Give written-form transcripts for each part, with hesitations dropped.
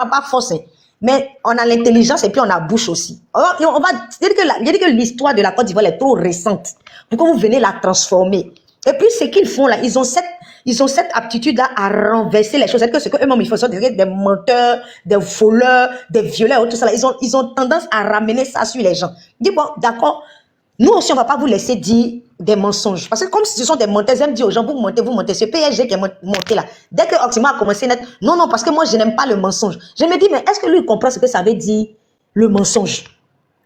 pas force, hein. Mais on a l'intelligence et puis on a la bouche aussi. On va dire que l'histoire de la Côte d'Ivoire est trop récente. Pourquoi vous venez la transformer? Et puis ce qu'ils font là, ils ont cette aptitude-là à renverser les choses. C'est que ce qu'eux-mêmes ils font, sont des menteurs, des voleurs, des violeurs, tout ça là. Ils ont tendance à ramener ça sur les gens. Dis bon, d'accord. Nous aussi, on ne va pas vous laisser dire des mensonges. Parce que comme ce sont des menteurs, ils aiment dire aux gens, vous montez. Ce PSG qui est monté là. Dès que Oxymo a commencé à être, non, parce que moi, je n'aime pas le mensonge. Je me dis, mais est-ce que lui, il comprend ce que ça veut dire, le mensonge?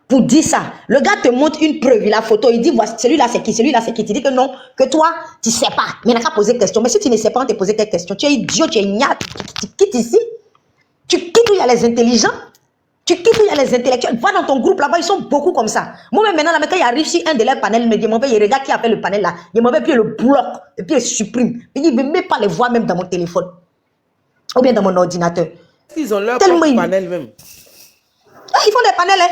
Pour dire ça, le gars te montre une preuve, la photo, il dit, voici, celui-là, c'est qui? Celui-là, c'est qui? Tu dis que non, que toi, tu ne sais pas. Mais il n'a qu'à poser question. Mais si tu ne sais pas, on te poser quelques questions. Tu es idiot, tu es ignare, tu quittes ici. Tu quittes où il y a les intelligents. Tu quittes où il y a les intellectuels. Va dans ton groupe là-bas, ils sont beaucoup comme ça. Moi-même maintenant, là, quand il arrive sur un de leurs panels, il me dit, mon père, il regarde qui a fait le panel là. Il m'en fait, puis il le bloque, et puis il supprime. Il dit, mais mets pas les voix même dans mon téléphone. Ou bien dans mon ordinateur. Ils ont leur propre panel même. Ah, ils font des panels, hein.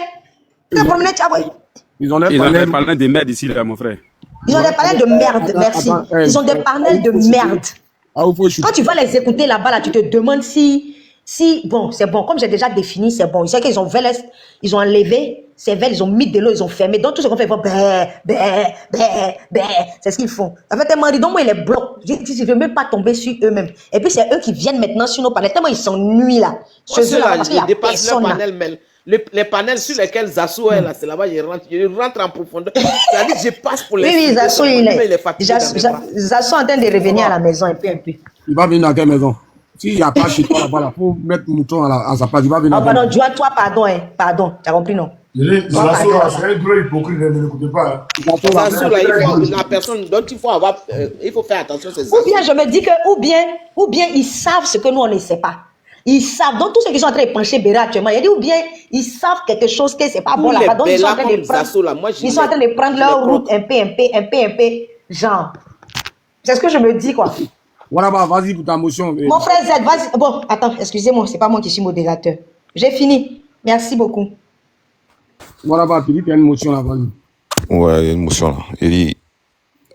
Ils ont des panels de merde ici, là, mon frère. Ils ont des panels de merde, merci. Ils ont des panels de merde. Quand tu vas les écouter là-bas, là, tu te demandes si bon, c'est bon, comme j'ai déjà défini, c'est bon. Ils savent qu'ils ont ils ont enlevé ces veines, ils ont mis de l'eau, ils ont fermé. Donc, tout ce qu'on fait, ils font c'est ce qu'ils font. Ça fait tellement donc moi, ils les bloquent. Je ne veux même pas tomber sur eux-mêmes. Et puis, c'est eux qui viennent maintenant sur nos panels. Tellement ils s'ennuient là. Ceux-là, ils dépassent leur panel, mais les panels sur lesquels Zasso est là, c'est là-bas, ils rentrent en profondeur. C'est-à-dire, je passe pour les. Oui, Zasso, Zasso est en train de revenir à la maison un peu. Il va venir à quelle maison? S'il n'y a pas chez toi là-bas, pour mettre le mouton à sa place, il va venir. Ah, pardon, toi, pardon, pardon, tu as compris, non? Zasso, c'est un gros hypocrite, ne l'écoutez pas. Zasso, là, la personne, donc il faut faire attention, c'est ça. Ou bien, je me dis que, ou bien, ils savent ce que nous, on ne sait pas. Ils savent, donc tous ceux qui sont en train de pencher Béra actuellement, il dit, ou bien, ils savent quelque chose que c'est pas bon là-bas. Donc, ils sont en train de prendre leur route un peu, genre. C'est ce que je me dis, quoi. Voilà, vas-y pour ta motion. Mon frère Z, vas-y. Bon, attends, excusez-moi, c'est pas moi qui suis modérateur. J'ai fini. Merci beaucoup. Voilà, Philippe, il y a une motion là, vas-y. Ouais, il y a une motion là. Il dit,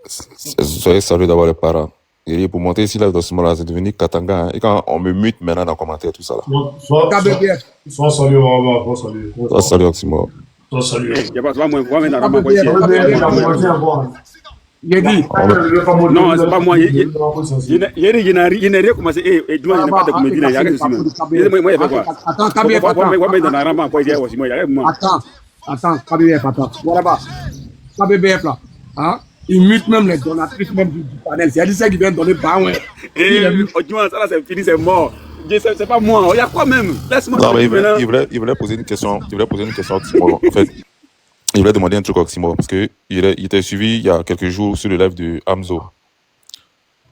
soyez salués d'avoir les parents. Il dit, pour monter ici là, dans ce moment-là, c'est devenu Katanga. Hein. Et quand on me mute maintenant dans les commentaires, tout ça là. Sois salué, on va saluer. Sois salué, Oxymo. Sois salué. Il n'y a pas moi, moi, maintenant, moi, ici. Il dit. Non, c'est pas moi. Il n'a rien commencé. Et dis-moi, il n'y a pas de comédie là. Il y a rien de ça. Moi, il fait quoi? Attends, Kabir, attends, Kabir, attends. Voilà, Kabir, là. Hein? Il mute même les donatrices même du panel. C'est ça qui vient donner par ouais. Dis-moi, ça là, c'est fini, c'est mort. C'est pas moi. Il y a quoi même? Laisse-moi. Non, mais il voulait poser une question. Il voulait poser une question à Oxymo. En fait, il voulait demander un truc à Oxymo parce que il était suivi il y a quelques jours sur le live de Hamzo.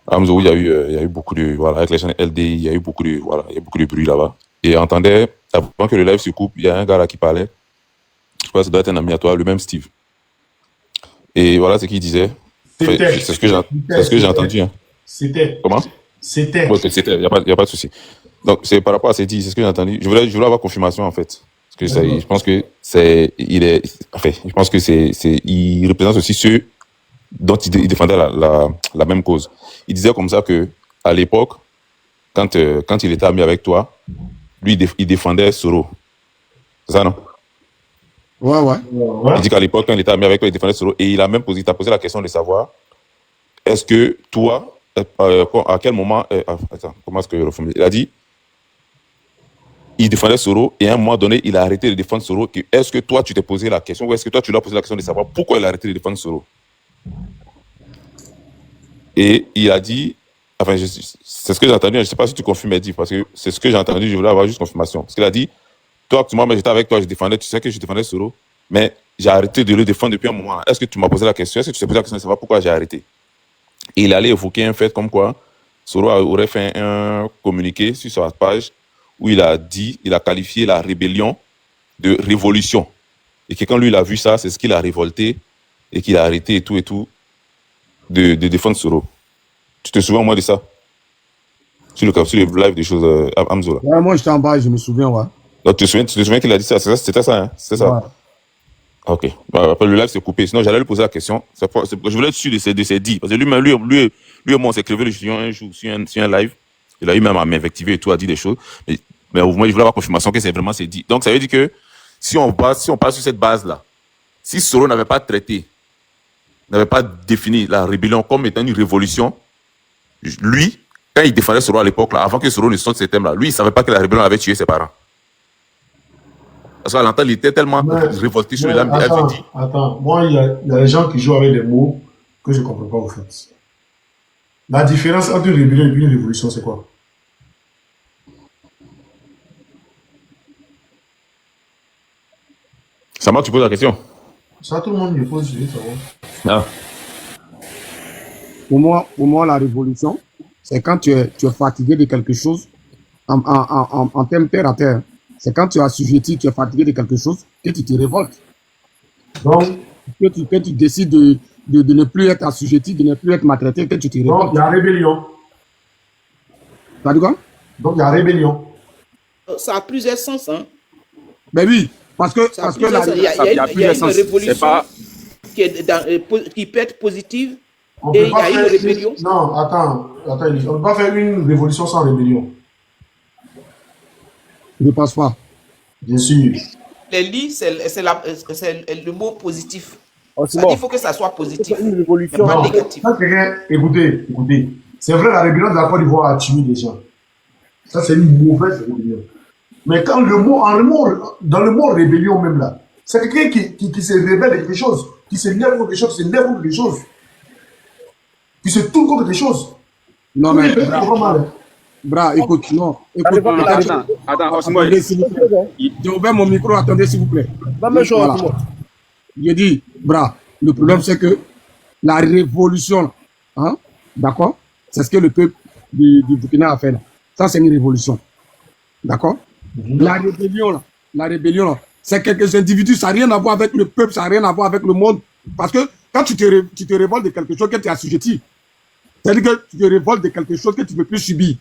Hamzo, il y a eu beaucoup de avec les chaînes LD, il y a eu beaucoup de bruit là-bas. Et entendait avant que le live se coupe, il y a un gars là qui parlait. Je pense que ça doit être un ami à toi, le même Steve. Et voilà ce qu'il disait. C'est ce que j'ai entendu. Hein. C'était. Comment? C'était. Ouais, c'était. Il y a pas de souci. Donc c'est par rapport à ce qu'il dit, c'est ce que j'ai entendu. Je voulais avoir confirmation en fait. Parce que je pense que il représente aussi ceux dont il défendait la même cause. Il disait comme ça que à l'époque, quand il était ami avec toi, lui il défendait Soro. C'est ça, non? Ouais. Il dit qu'à l'époque, quand il était ami avec toi, il défendait Soro. Et il t'a posé la question de savoir, est-ce que toi, à quel moment, attends, comment est-ce que je reformule? Il a dit, il défendait Soro, et à un moment donné, il a arrêté de défendre Soro. Est-ce que toi, tu t'es posé la question, ou est-ce que toi, tu lui as posé la question de savoir pourquoi il a arrêté de défendre Soro? Et il a dit, enfin, c'est ce que j'ai entendu, je ne sais pas si tu confirmes, Eddie, parce que c'est ce que j'ai entendu, je voulais avoir juste confirmation. Parce qu'il a dit, toi, moi, j'étais avec toi, tu sais que je défendais Soro, mais j'ai arrêté de le défendre depuis un moment. Est-ce que tu m'as posé la question? Est-ce que tu t'es posé la question de savoir pourquoi j'ai arrêté? Et il allait évoquer un fait comme quoi Soro aurait fait un communiqué sur sa page où il a qualifié la rébellion de révolution. Et que quand lui, il a vu ça, c'est ce qu'il a révolté et qu'il a arrêté et tout de défendre Soro. Tu te souviens au moins de ça? Sur le live des choses à Hamzo. Ouais, moi, j'étais en bas, je me souviens, ouais. Donc, tu te souviens qu'il a dit ça? C'était ça, hein? C'est ça? Ouais. Ok. Après, le live s'est coupé. Sinon, j'allais lui poser la question. Je voulais être sûr de ses dits. Parce que lui et moi, on s'est crevé le chignon un jour sur un live. Il a eu même à m'invectiver et tout, à dire des choses. Mais Mais au moins, je voulais avoir confirmation que c'est vraiment c'est dit. Donc, ça veut dire que si on part sur cette base-là, si Soro n'avait pas traité, n'avait pas défini la rébellion comme étant une révolution, lui, quand il défendait Soro à l'époque, là, avant que Soro ne sorte ces thèmes-là, lui, il ne savait pas que la rébellion avait tué ses parents. Parce qu'à l'entendre, il était tellement révolté sur les lames. Attends, moi, il y a des gens qui jouent avec les mots que je ne comprends pas, au fait. La différence entre une rébellion et une révolution, c'est quoi? Ça m'a, tu poses la question. Ça, tout le monde me pose, je veux savoir. Pour moi, la révolution, c'est quand tu es fatigué de quelque chose en termes terre à terre. C'est quand tu es assujetti, tu es fatigué de quelque chose, que tu te révoltes. Donc, que tu décides de ne plus être assujetti, de ne plus être maltraité, que tu te révoltes. donc il y a rébellion. Tu as dit quoi? Donc, il y a rébellion. Ça a plusieurs sens, hein. Ben oui, parce que il y a une révolution qui peut être positive et il y a une rébellion. Non, attends, on ne peut pas faire une révolution sans rébellion. je ne pense pas. Bien sûr. Les lits, c'est le mot positif. C'est Il faut que ça soit positif. une révolution. Pas Non, négatif. quand quelqu'un, écoutez. C'est vrai, la rébellion de la Côte d'Ivoire a tué des gens. Ça, c'est une mauvaise rébellion. Mais quand dans le mot rébellion même là, c'est quelqu'un qui se rebelle de quelque chose, qui se lève contre quelque chose, qui se lève contre quelque chose, qui se tourne contre quelque chose. Non, mais Bra, écoute, non. Écoute, Attends, c'est moi. attendez, s'il vous plaît. J'ai ouvert mon micro, attendez, s'il vous plaît. Voilà. J'ai dit, Bra, le problème c'est que la révolution, hein, d'accord, c'est ce que le peuple du Burkina a fait là. Ça, c'est une révolution. D'accord? La rébellion là, c'est quelques individus, ça n'a rien à voir avec le peuple, ça n'a rien à voir avec le monde. Parce que quand tu te révoltes de quelque chose que tu es assujetti, c'est-à-dire que tu te révoltes de quelque chose que tu ne peux plus subir.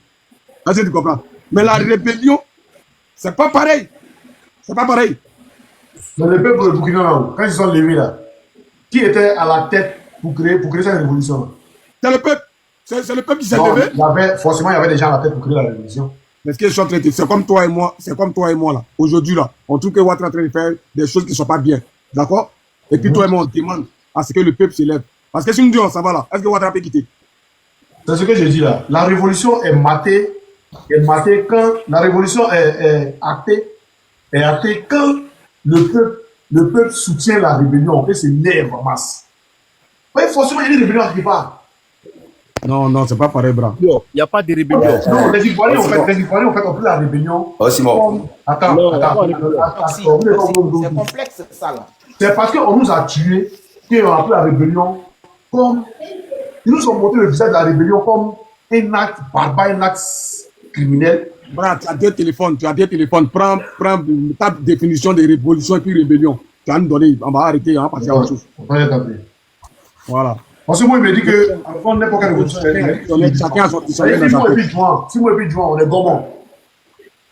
Est-ce que tu comprends? Mais la rébellion, c'est pas pareil. C'est pas pareil. Mais le peuple de Burkina, là, quand ils sont levés là, qui était à la tête pour créer cette révolution là? C'est le peuple. C'est le peuple qui s'est levé. Forcément, il y avait des gens à la tête pour créer la révolution. Mais ce que je suis en train de dire, c'est comme toi et moi là. Aujourd'hui là, on trouve que Ouattara est en train de faire des choses qui ne sont pas bien. D'accord? Et puis toi et moi, on demande à ce que le peuple se lève. Parce que si nous disons ça va là, est-ce que Ouattara peut quitter? C'est ce que je dis là. La révolution est matée quand la révolution est actée quand le peuple soutient la rébellion et se lève en masse. Oui, forcément, il y a une rébellion quelque part. Non, c'est pas pareil, Bra. Il n'y a pas de rébellion. Non, les Ivoiriens, on fait la rébellion. Oh, Simon. Attends. C'est complexe, ça là. C'est parce qu'on nous a tués qu'on a pris la rébellion comme. Ils nous ont montré le visage de la rébellion comme un acte barbare, un acte criminel. Bra, tu as deux téléphones. Prends ta définition de révolution et puis rébellion. Tu vas nous donner, on va arrêter, on va passer à autre chose. Voilà. Parce que moi, il me dit que avant n'importe quelle révolution, chacun a son si moi et puis juin, on est gourmand.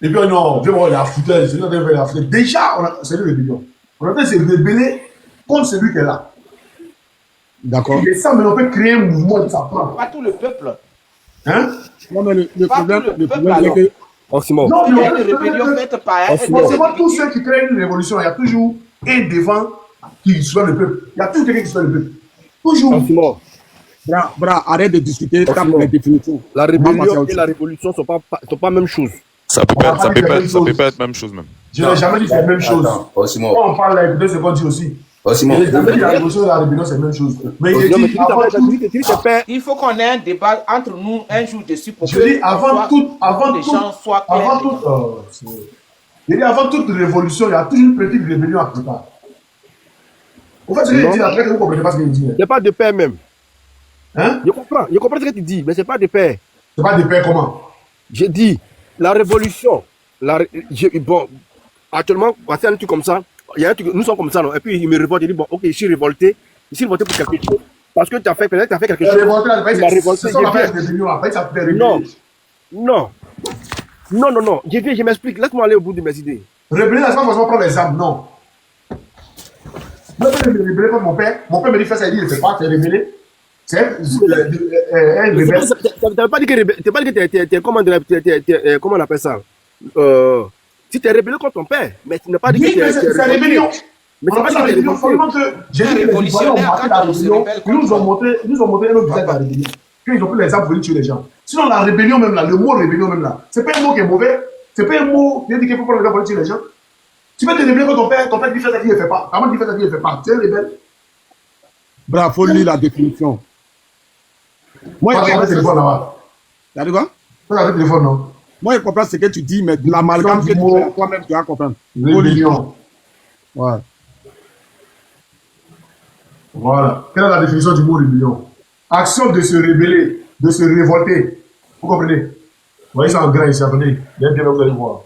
Et puis non, viens voir la foutaise, c'est la foutaise. Déjà, c'est une rébellion. On a fait se rebeller contre celui qui est là. D'accord. Et ça, mais on peut créer un mouvement de sa part. Pas tout le peuple. Hein? Non, mais le Pas problème, tout le peuple, c'est que. Oh, Simon. Non, Il y mais a une rébellion faite par forcément, tous ceux qui créent une révolution, il y a toujours un devant qui soutient le peuple. Il y a toujours quelqu'un qui soutient le peuple. Toujours. Oh, Simon. Bra, arrête de discuter, tape Simon. les définitions. La rébellion et la révolution ne sont pas la même chose. Ça peut pas être la même chose même. Je n'ai jamais dit que c'est la même chose. Oh, Simon. Quand on parle là, écoutez ce qu'on dit aussi. Oh, Simon. Je n'ai jamais dit que la révolution et la rébellion, c'est la même chose. Mais il dit avant tout. Il faut qu'on ait un débat entre nous un jour dessus pour Je dis avant toute révolution, il y a toujours une petite rébellion à préparer. En fait, ce que je dis là, vous ne comprenez pas ce que je dis. Ce n'est pas de paix même. Hein? Je comprends ce que tu dis, mais ce n'est pas de paix. C'est pas de paix comment? J'ai dit, la révolution, bon, actuellement, on va faire un truc comme ça, il y a un truc, nous sommes comme ça, non? Et puis il me révolte, il dit, bon, ok, je suis révolté pour quelque chose, parce que tu as fait quelque chose. C'est ça la rébellion, après ça fait rébellion. Non, je m'explique, laisse-moi aller au bout de mes idées. Rébeller, c'est pas forcément prendre les armes, non. Moi, je me rébeller comme mon père me dit, fais ça, il dit, il ne fait pas, c'est rébeller. C'est un rebelle. Tu n'as pas dit que tu es comment on appelle ça? si tu es rébellé contre ton père, mais tu n'as pas dit Oui, que tu mais es c'est la rébellion. Mais On c'est appelle pas ça dit que tu es rébellion. Seulement que j'ai dit que les Ivoiriens ont marqué la rébellion. Ils nous ont montré un autre visage de la rébellion. Qu'ils ont pris les armes pour tuer les gens. Sinon, la rébellion même là, le mot rébellion même là, c'est pas un mot qui est mauvais. C'est pas un mot qui dit qu'il faut prendre les gars pour tuer les gens. Tu peux te rébeller contre ton père dit fait ça, il ne fait pas. Avant, il fait ça, il ne fait pas. Tu es rebelle. Bravo, faut lire la définition. Moi, Moi, j'ai un téléphone là-bas. T'as dit quoi? Tu as un téléphone, non? Moi, je comprends ce que tu dis, mais l'amalgame que tu fais toi-même, tu vas comprendre. Rébellion. Ouais. Voilà. Quelle est la définition du mot rébellion? Action de se rébeller, de se révolter. Vous comprenez? Vous voyez ça en grain ici, attendez. Bien, vous allez voir.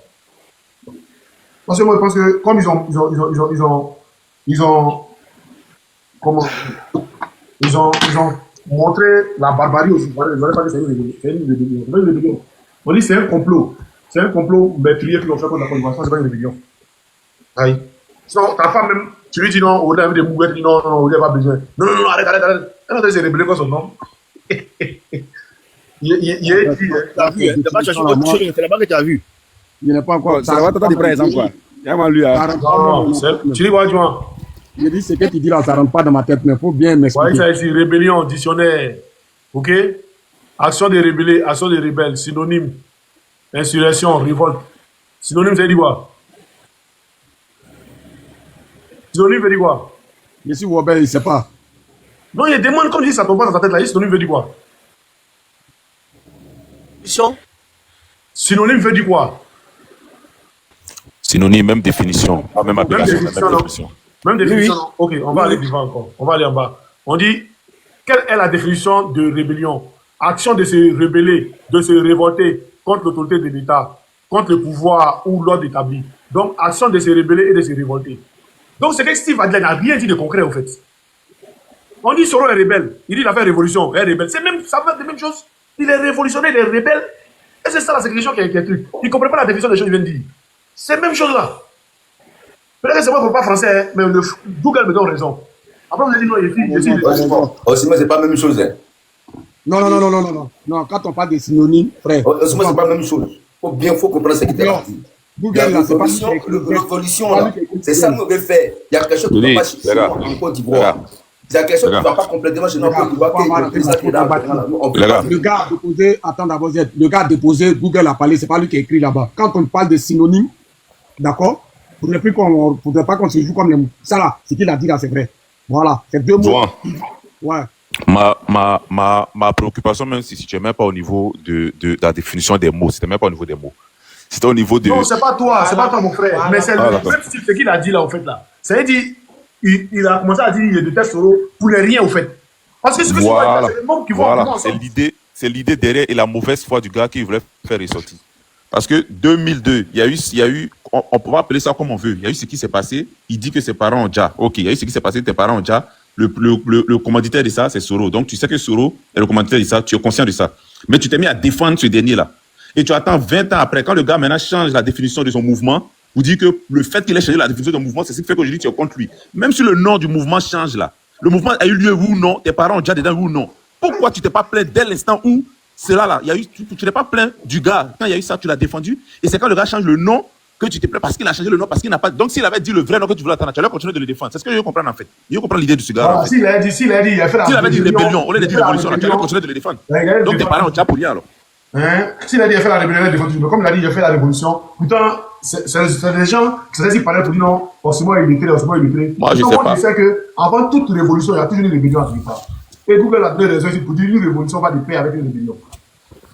Parce que moi, je pense que comme ils ont montré la barbarie aussi. Ils n'auraient pas dit c'est une rébellion. On dit c'est un complot. C'est un complot meurtrier qu'ils ont fait contre la Côte d'Ivoire. C'est pas une rébellion. Aïe. Sinon, ta femme même, tu lui dis non, on a des mouettes, tu dis non, on n'a pas besoin. Non, arrête. Elle a s'est rébellée contre son nom. Il est dit. C'est là-bas que tu as vu. Il n'est pas encore. Ça va t'attendre par exemple quoi. Non, tu dis quoi, tu vois? Je dis ce que tu dis là, ça ne rentre pas dans ma tête, mais il faut bien m'expliquer. Voyez ça ici, rébellion, dictionnaire. Ok? Action de rébeller, action de rebelle, synonyme. Insurrection, révolte. Synonyme, ça veut dire quoi? Synonyme veut dire quoi? Je suis Wobel, il ne sait pas. Non, il demande, comme je dis, ça tombe pas dans sa tête là. Synonyme veut dire quoi? Synonyme veut dire quoi? Synonyme, même définition, pas même application, définition, même non. définition. Même définition. Oui. Ok, on va aller devant encore. On va aller en bas. On dit, quelle est la définition de rébellion? Action de se rebeller, de se révolter contre l'autorité de l'État, contre le pouvoir ou l'ordre établi. Donc, action de se rebeller et de se révolter. Donc, c'est que Steve Adler n'a rien dit de concret, en fait. On dit Soro est rebelle. Il dit il a fait révolution, il est rebelle. C'est même, ça veut dire la même chose. Il est révolutionnaire, il est rebelle. Et c'est ça la ségrégation qui est truc. Il ne comprend pas la définition des choses qu'il vient de dire. C'est la même chose là. Peut-être que c'est moi qui ne pas français, hein, mais le Google me donne raison. Après, vous avez dit non, il est Aussi, moi, c'est pas la même chose. Hein. Non, quand on parle de synonymes, frère. Aussi, moi, c'est pas la même chose. Il faut comprendre ce qui est dit. Google, là, c'est pas révolution, là. C'est ça que nous devons faire. Il y a quelque chose qui ne va pas chez nous en Côte d'Ivoire. Il y a quelque chose qui ne va pas complètement chez nous en Côte d'Ivoire. Le gars a déposé, attends d'abord, le gars a déposé, Google a parlé, c'est pas lui qui a écrit là-bas. Quand on parle de synonymes, d'accord, il ne faudrait pas qu'on se joue comme les mots. Ça là, ce qu'il a dit là, c'est vrai. Voilà, c'est deux mots. Ouais. Ma préoccupation, même si tu n'es même pas au niveau de la définition des mots, c'était même pas au niveau des mots. C'était au niveau de... Non, c'est pas toi, mon frère. Mais c'est le même style ce qu'il a dit là, au fait, là. Ça veut dire, il a commencé à dire il déteste Soro pour les rien, au fait. Parce que ce que voilà. c'est le monde qui vont voilà. C'est l'idée derrière et la mauvaise foi du gars qui voulait faire ressortir. Parce que 2002, il y a eu on peut appeler ça comme on veut. Il y a eu ce qui s'est passé. Il dit que ses parents ont déjà. Ok, il y a eu ce qui s'est passé, tes parents ont déjà. Le commanditaire de ça, c'est Soro. Donc, tu sais que Soro est le commanditaire de ça, tu es conscient de ça. Mais tu t'es mis à défendre ce dernier-là. Et tu attends 20 ans après, quand le gars maintenant change la définition de son mouvement, vous dites que le fait qu'il ait changé la définition de son mouvement, c'est ce qui fait qu'aujourd'hui tu es contre lui. Même si le nom du mouvement change là, le mouvement a eu lieu ou non, tes parents ont déjà dedans ou non. Pourquoi tu t'es pas plaint dès l'instant où cela là, il y a eu, tu n'es pas plaint du gars, quand il y a eu ça, tu l'as défendu, et c'est quand le gars change le nom que tu t'es plaint parce qu'il a changé le nom, parce qu'il n'a pas. Donc s'il avait dit le vrai nom que tu voulais attendre, tu allais continuer de le défendre. C'est ce que je veux comprendre en fait. Je veux comprendre l'idée de ce gars. S'il avait dit, il a fait la s'il avait dit rébellion, au lieu de dire révolution, tu allais continuer de le défendre. Donc tes parents ont déjà pour rien alors. Hein? S'il a dit il a fait la rébellion, comme il a dit il a fait la révolution, putain, c'est des gens qui se disent parlaient pour dire non, forcément il est illettré. Moi je sais pas. Je sais que avant toute révolution, il y a toujours une rébellion à quelque part. Et Google a donné raison ici pour dire une révolution va de pair avec une rébellion.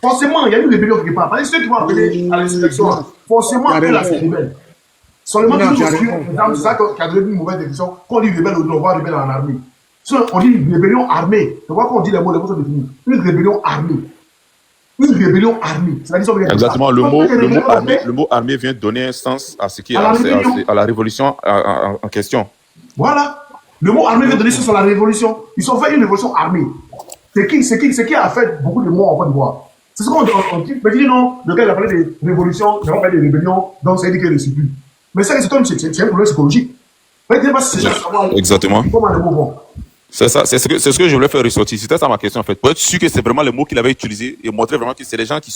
Forcément, il y a une rébellion quelque part. Parce que ceux qui vont appeler à l'insurrection, forcément, ils sont rebelles. Seulement, c'est ça qui a donné une mauvaise définition. Quand on dit rebelle, on voit rebelle en armée. On dit une rébellion armée. Tu vois quand on dit les mots sont définis. Une rébellion armée. Une rébellion armée. Exactement, le mot armée vient donner un sens à ce qui est à la révolution en question. Voilà. Le mot armée vient donner sens à la révolution. Ils ont fait une révolution armée. C'est qui a fait beaucoup de mots en Côte d'Ivoire. C'est ce qu'on dit. Mais tu dis non, le gars il a parlé de révolution, il a parlé de rébellion, donc ça veut dire qu'il ne le suit plus. Mais ça, c'est un problème psychologique. Exactement. C'est ça, c'est ce que je voulais faire ressortir. C'était ça ma question en fait. Pour être sûr que c'est vraiment le mot qu'il avait utilisé et montrer vraiment que c'est des gens qui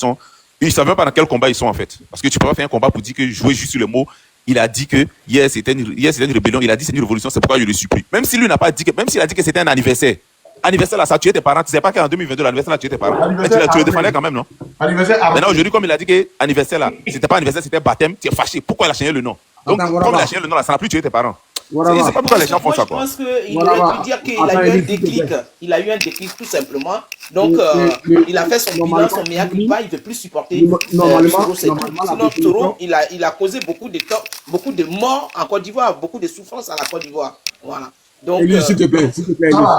Ils ne savent même pas dans quel combat ils sont en fait. Parce que tu peux pas faire un combat pour dire que jouer juste sur le mot. Il a dit que hier c'était une rébellion. Il a dit que c'est une révolution, c'est pourquoi je le supplie. Même si lui n'a pas dit que, même s'il a dit que c'était un anniversaire. Anniversaire là, ça a tué tes parents. Tu sais pas qu'en 2022, l'anniversaire là, tu tes parents. Mais tu le défendais quand même, non? Anniversaire maintenant, aujourd'hui, comme il a dit que anniversaire là, c'était pas anniversaire, c'était baptême, tu es fâché. Pourquoi il a changé le nom? Donc, comme il a changé le nom là, ça n'a plus tué tes parents. Je sais pas pourquoi les gens font ça, quoi. Je pense qu'il aurait pu dire qu'il a eu un déclic. Il a eu un déclic, tout simplement. Donc, il a fait son bilan, son mea culpa. Il ne veut plus supporter Soro. Sinon, Soro, il a causé beaucoup de morts en Côte d'Ivoire, beaucoup de souffrances à la Côte d'Ivoire. Voilà. Donc, s'il te plaît.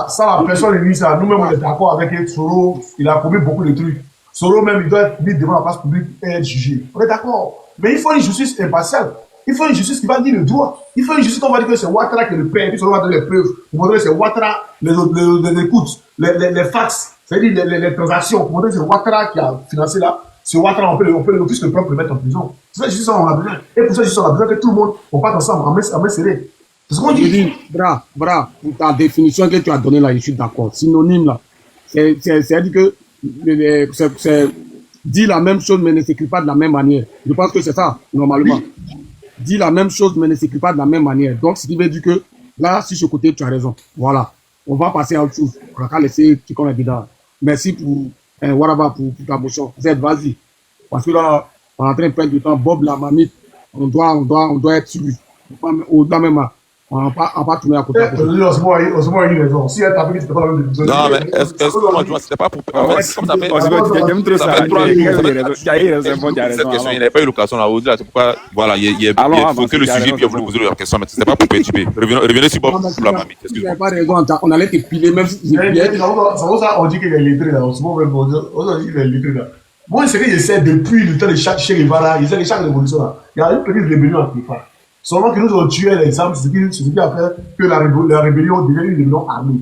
Ça, personne ne dit ça. Nous-mêmes, on est d'accord avec Soro. Il a commis beaucoup de trucs. Soro, même, il doit être mis devant la place publique et être jugé. On est d'accord. Mais il faut une justice impartiale. Il faut une justice qui va dire le droit. Il faut une justice qu'on va dire que c'est Ouattara qui est le père. Puis Soro va donner les preuves. Pour montrer que c'est Ouattara, les écoutes, les fax, c'est-à-dire les transactions. Pour montrer que c'est Ouattara qui a financé là. C'est Ouattara, on peut le plus le propre le mettre en prison. C'est ça, justice, on a besoin. Et pour ça, justice, on a besoin que tout le monde, on parte ensemble, en main serrée. C'est ce qu'on dit. Bra, pour ta définition que tu as donnée là, je suis d'accord. Synonyme là, c'est-à-dire que c'est dit la même chose mais ne s'écrit pas de la même manière. Je pense que c'est ça, normalement. Dit la même chose mais ne s'écrit pas de la même manière. Donc, ce qui veut dire que là, sur ce côté, tu as raison. Voilà. On va passer à autre chose. On va laisser qui comme évident. Merci pour Waraba pour ta motion. Z, vas-y. Parce que là, on est en train de perdre du temps. Bob, la mamie, on doit être sur lui. Au-delà même, on va pas tourner à côté. Osmo a eu raison. Si elle t'a fait que c'était pas la même chose. Non, mais excuse-moi, c'était pas pour. Comme ça fait. Cette question, il n'avait pas eu l'occasion là. C'est pourquoi, voilà, il faut que le sujet, puis on voulait poser la question, mais c'était pas pour perturber. Revenez sur Bob pour la mamie. Tu n'avais pas raison, on allait te piler, même si. C'est pour ça qu'on dit qu'il est lettré là. Osmo même, on dit qu'il est lettré là. Moi, c'est que j'essaie depuis le temps de chaque Guevara, j'essaie de chaque révolution là. Il y a une petite rébellion à Kéfa. Seulement que nous avons tué l'exemple, c'est ce qui a fait que la rébellion devient une rébellion armée.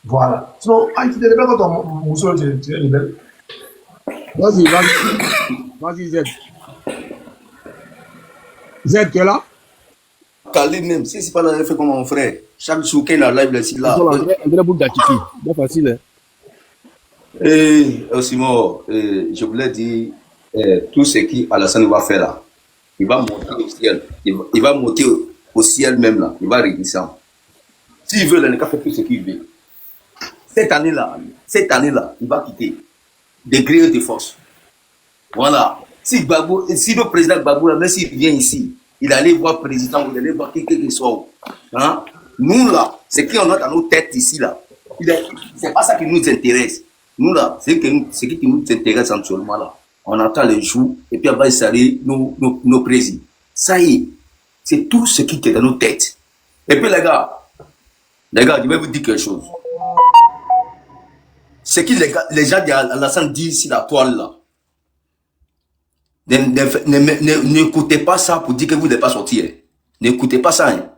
Voilà. Sinon, tu te rébelles quand ton mousseau, tu es rebelle. Vas-y, Z. Z, tu es là? Calé même, si c'est pas là, fait comme mon frère. Chaque jour qu'il a live, là, c'est là. C'est facile. Simon, je voulais dire, tout ce qu'Alassane va faire là, il va monter au ciel. Il va monter au ciel même là. Il va redescendre. S'il veut, il n'a qu'à faire tout ce qu'il veut. Cette année-là, il va quitter. Des grieux de force. Voilà. Si le président Gbagbo, même s'il vient ici, il allait voir le président, il allait voir qui que ce soit. Hein? Nous là, ce qu'on a dans nos têtes ici là, c'est pas ça qui nous intéresse. Nous là, ce qui nous intéresse actuellement là. On attend les jours et puis on va installer nos présidents. Ça y est, c'est tout ce qui est dans nos têtes. Et puis les gars, je vais vous dire quelque chose. Ce que les gens d'Alassane disent sur la toile là, n'écoutez pas ça pour dire que vous n'êtes pas sorti. Hein. N'écoutez pas ça. Hein.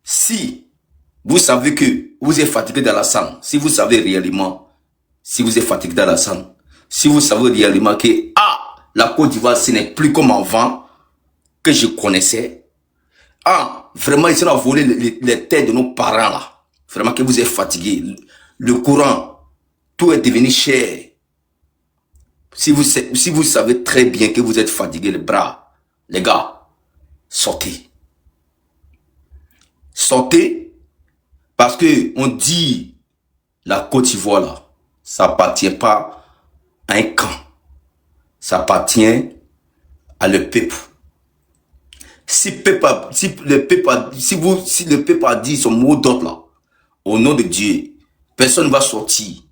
Si vous savez que vous êtes fatigué d'Alassane, si vous savez réellement, si vous êtes fatigué d'Alassane, si vous savez réellement que la Côte d'Ivoire, ce n'est plus comme avant que je connaissais. Vraiment, ils ont volé les têtes de nos parents là. Vraiment que vous êtes fatigué. Le courant, tout est devenu cher. Si vous savez très bien que vous êtes fatigué, les bras, les gars, sortez. Sortez, parce que on dit la Côte d'Ivoire là, ça appartient pas à un camp. Ça appartient à le peuple. Si le peuple a dit son mot d'ordre là, au nom de Dieu, personne ne va sortir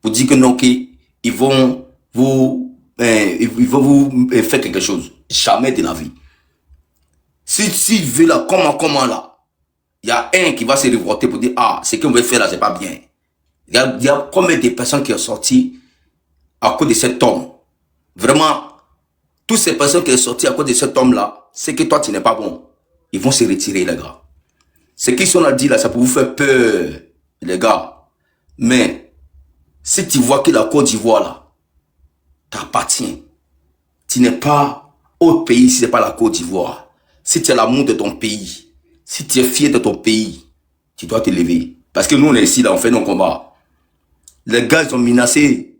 pour dire que non, qu'ils vont vous faire quelque chose. Jamais de la vie. Si veut là, comment là, il y a un qui va se révolter pour dire, ce qu'on veut faire là, c'est pas bien. Il y a combien de personnes qui sont sorties à cause de cet homme? Vraiment, toutes ces personnes qui sont sorties à cause de cet homme-là, c'est que toi, tu n'es pas bon. Ils vont se retirer, les gars. Ce qu'ils sont à dire là, ça peut vous faire peur, les gars. Mais, si tu vois que la Côte d'Ivoire, là, t'appartient, tu n'es pas autre pays si ce n'est pas la Côte d'Ivoire. Si tu as l'amour de ton pays, si tu es fier de ton pays, tu dois te lever. Parce que nous, on est ici, là, on fait nos combats. Les gars, ils ont menacé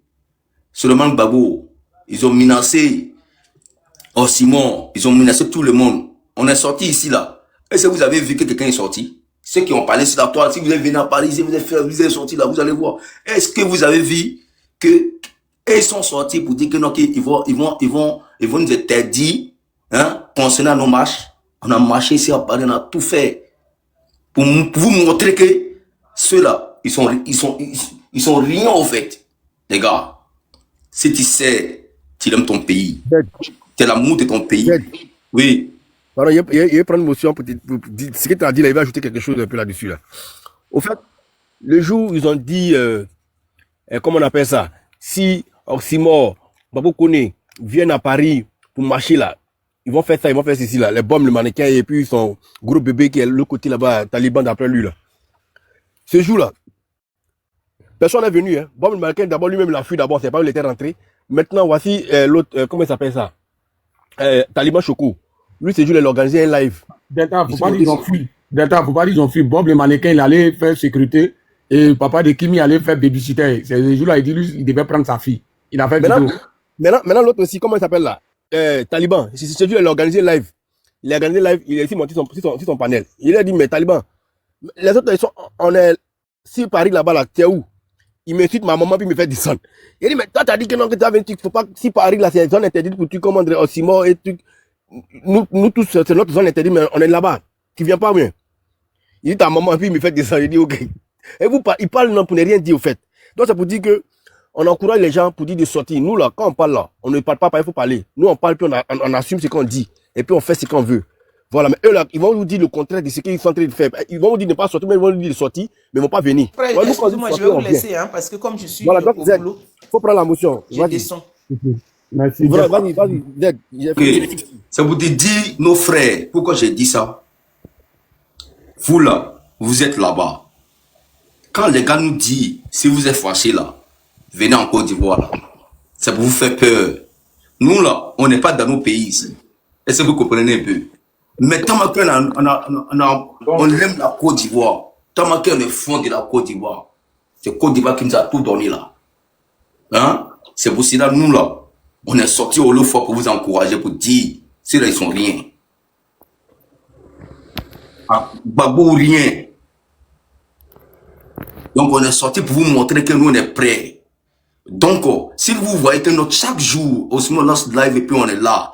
Souleymane Gbagbo. ils ont menacé Simon, ils ont menacé tout le monde. On est sorti ici, là. Est-ce que vous avez vu que quelqu'un est sorti? Ceux qui ont parlé sur la toile, si vous êtes venu à Paris, si vous êtes sorti là, vous allez voir. Est-ce que vous avez vu que ils sont sortis pour dire que non, qu'ils vont nous interdire, hein, concernant nos marches? On a marché ici à Paris, on a tout fait pour vous montrer que ceux-là, ils sont rien au fait. Les gars, si tu sais, tu aimes ton pays, tu as l'amour de ton pays. Oui. Pardon, il va prendre une motion pour dire ce que tu as dit là, il va ajouter quelque chose un peu là-dessus. Là. Au fait, le jour où ils ont dit, comment on appelle ça, si Oxymore, Babou Kone viennent à Paris pour marcher là, ils vont faire ça, ils vont faire ceci là, les bombes, le mannequin et puis son gros bébé qui est le côté là-bas, Taliban d'après lui là. Ce jour-là, personne n'est venu. Hein. Bombe, le mannequin d'abord lui-même l'a fui d'abord, c'est pas où il était rentré. Maintenant, voici l'autre, comment il s'appelle ça, Taliban Choco. Lui, ce jour, il a organisé un live. Delta, faut pas dire ils ont fui. Delta, faut pas dire ils ont fui. Bob, le mannequin, il allait faire sécurité. Et papa de Kimi allait faire babysitter. Ce jour-là, il dit, lui, il devait prendre sa fille. Il a fait maintenant, l'autre aussi, comment il s'appelle là? Taliban. Ce jour, il a organisé live. Il a organisé live, il a ici monté son panel. Il a dit, mais Taliban, les autres, ils sont, si Paris là-bas, là, t'es où? Il m'insulte ma maman, puis il me fait descendre. Il dit, mais toi, t'as dit que non, que tu as 28, faut pas, si Paris là, c'est une zone interdite pour tu commandes Simon et tu, nous tous, c'est notre zone interdite, mais on est là-bas. Tu viens pas bien. Il dit ta maman, puis il me fait descendre. Il dit ok. Et il parle non pour ne rien dire au fait. Donc c'est pour dire que on encourage les gens pour dire de sortir. Nous là, quand on parle là, on ne parle pas, il faut parler. Nous on parle, puis on assume ce qu'on dit. Et puis on fait ce qu'on veut. Voilà, mais eux là, ils vont nous dire le contraire de ce qu'ils sont en train de faire. Ils vont nous dire de ne pas sortir, mais ils vont nous dire de sortir, mais ils ne vont pas venir. Frère, voilà, excusez-moi, je vais vous laisser, hein, parce que comme je suis voilà, donc, au boulot, il faut prendre la motion. je descends. Merci. Voilà, vas-y. Okay. Ça vous dit, nos frères, pourquoi j'ai dit ça? Vous là, vous êtes là-bas. Quand les gars nous disent, si vous êtes fâchés là, venez en Côte d'Ivoire là, ça vous fait peur. Nous là, on n'est pas dans nos pays ici. Est-ce que vous comprenez un peu? Mais tant on aime la Côte d'Ivoire, tant qu'on est fond de la Côte d'Ivoire, c'est Côte d'Ivoire qui nous a tout donné là. Hein? C'est pour cela, nous là, on est sorti au lot fort pour vous encourager, pour dire, ceux-là, ils sont rien. Ah, Babou, rien. Donc, on est sorti pour vous montrer que nous, on est prêts. Donc, si vous voyez que chaque jour, aussi, on lance live et puis on est là,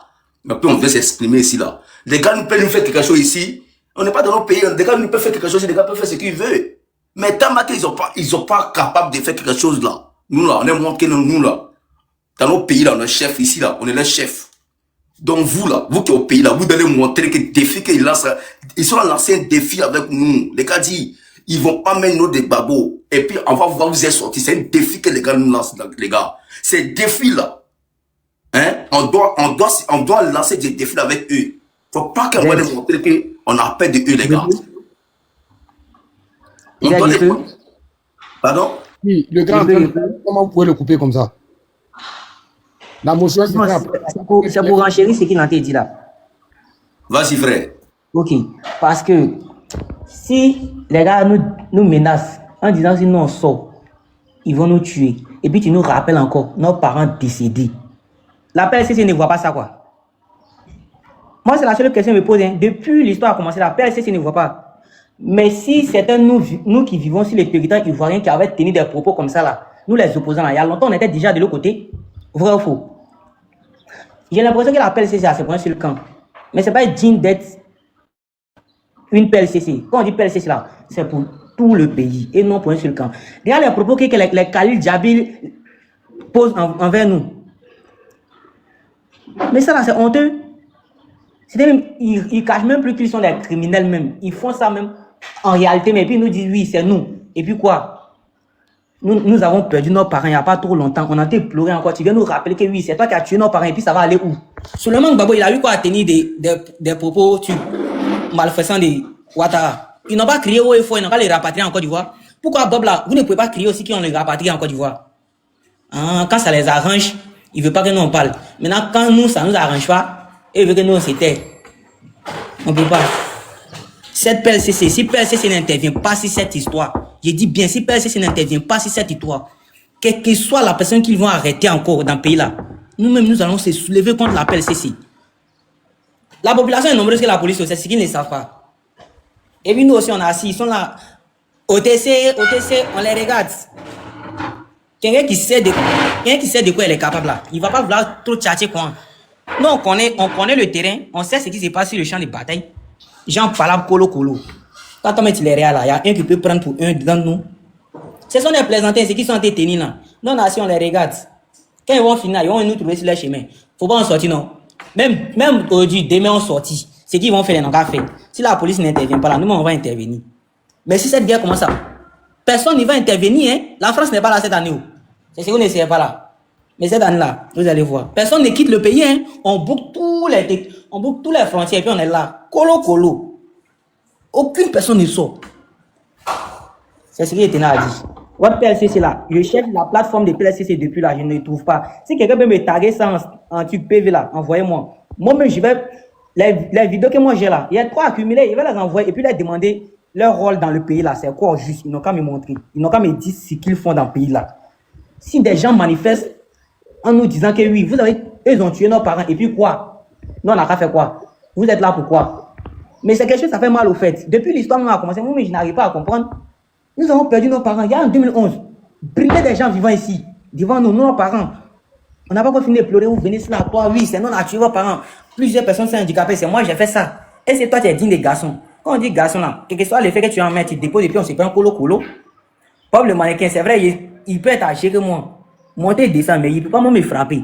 et puis on veut s'exprimer ici, là. Les gars nous peuvent nous faire quelque chose ici. On n'est pas dans nos pays. Les gars nous peuvent faire quelque chose, les gars peuvent faire ce qu'ils veulent. Mais tant qu'ils sont pas capables de faire quelque chose là. Nous, là, on est moins que nous, là. Dans nos pays, là, on est chef ici, là, on est les chefs. Donc, vous, là, vous qui êtes au pays, là, vous allez montrer que le défi qu'ils lancent, ils sont lancés un défi avec nous. Les gars disent, ils vont pas mettre nos des babos. Et puis, on va voir vous êtes sortis. C'est un défi que les gars nous lancent, les gars. Ces défis-là, hein, on doit lancer des défis avec eux. Faut pas qu'on va les montrer qu'on a peur de eux, les gars. On doit les... Pardon? Oui, le gars, comment vous pouvez le couper comme ça? La motion, c'est pour enchérir ce qu'il a dit là. Vas-y, frère. Ok, parce que si les gars nous menacent en disant si nous on sort, ils vont nous tuer. Et puis tu nous rappelles encore nos parents décédés. La PLCC ne voit pas ça, quoi. Moi, c'est la seule question que je me pose. Hein. Depuis l'histoire a commencé, la PLCC ne voit pas. Mais si certains nous qui vivons sur les territoires ivoiriens qui avaient tenu des propos comme ça, là, nous les opposants, là, il y a longtemps, on était déjà de l'autre côté. Vrai ou faux? J'ai l'impression que la PLCC a fait point sur le camp. Mais ce n'est pas digne d'être une PLCC. Quand on dit PLCC là, c'est pour tout le pays et non pour un seul camp. Regarde les propos que les Khalil Djabil posent envers nous. Mais ça là, c'est honteux. Ils cachent même plus qu'ils sont des criminels même. Ils font ça même en réalité, mais puis ils nous disent oui, c'est nous. Et puis quoi? Nous avons perdu nos parents il n'y a pas trop longtemps. On a été pleuré encore. Tu viens nous rappeler que oui, c'est toi qui as tué nos parents et puis ça va aller où? Seulement Gbagbo, il a eu quoi à tenir des propos malfaisants de Ouattara. Ils n'ont pas crié haut et fort, ils n'ont pas les rapatrier en Côte d'Ivoire. Pourquoi Bob là, vous ne pouvez pas crier aussi qu'ils ont les rapatriés en Côte d'Ivoire? Quand ça les arrange, ils ne veulent pas que nous on parle. Maintenant, quand nous, ça ne nous arrange pas, et ils veulent que nous on s'éteille. On ne peut pas. Cette PLCC, si PLCC n'intervient pas sur cette histoire, je dis bien, si PLCC n'intervient pas sur cette histoire, quelle que soit la personne qu'ils vont arrêter encore dans le pays là, Nous-mêmes, nous allons se soulever contre la PLCC. La population est nombreuse que la police, c'est ce qu'ils ne savent pas. Et puis nous aussi, on a assis, ils sont là. OTC, on les regarde. Quelqu'un qui sait de quoi elle est capable là, il ne va pas vouloir trop tchatcher quoi. Nous, on connaît le terrain, on sait ce qui se passe sur le champ de bataille. Jean parle colo. Quand on met les réels là, il y a un qui peut prendre pour un dedans de nous. Ce sont des plaisantins, ceux qui sont tenus là. Nous, on a assis, on les regarde. Quand ils vont finir, ils vont nous trouver sur leur chemin. Il ne faut pas en sortir, non. Même aujourd'hui, demain, on sortit. C'est qu'ils vont faire, ils n'ont qu'à faire. Si la police n'intervient pas là, nous, on va intervenir. Mais si cette guerre commence à... Personne n'y va intervenir, hein. La France n'est pas là cette année. C'est ce qu'on ne sait pas là. Mais cette année-là, vous allez voir. Personne ne quitte le pays, hein. On boucle tous les frontières et puis on est là. Colo. Aucune personne ne sort. C'est ce qui était là à dire. Votre PLCC là, je cherche la plateforme de PLCC depuis là, je ne le trouve pas. Si quelqu'un peut me taguer ça en truc PV là, envoyez-moi. Moi-même, je vais... Les vidéos que moi j'ai là, il y a 3 accumulées, je vais les envoyer et puis leur demander leur rôle dans le pays là, c'est quoi juste. Ils n'ont qu'à me montrer. Ils n'ont qu'à me dire ce qu'ils font dans le pays là. Si des gens manifestent en nous disant que oui, ils ont tué nos parents et puis quoi? Nous on n'a qu'à faire quoi? Vous êtes là pour quoi? Mais c'est quelque chose, ça fait mal au fait. Depuis l'histoire, nous a commencé, moi, mais je n'arrive pas à comprendre. Nous avons perdu nos parents. Il y a en 2011, brûler des gens vivant ici, devant nous, nos parents. On n'a pas fini de pleurer, vous venez là, toi, oui, c'est nous, on a tué vos parents. Plusieurs personnes sont handicapées, c'est moi, j'ai fait ça. Et c'est toi, tu es digne des garçons. Quand on dit garçon là, quel que soit l'effet que tu en mets, tu déposes et puis on se prend colo. Pauvre le mannequin, c'est vrai, il peut être âgé que moi. Monter et descendre, mais il ne peut pas me frapper.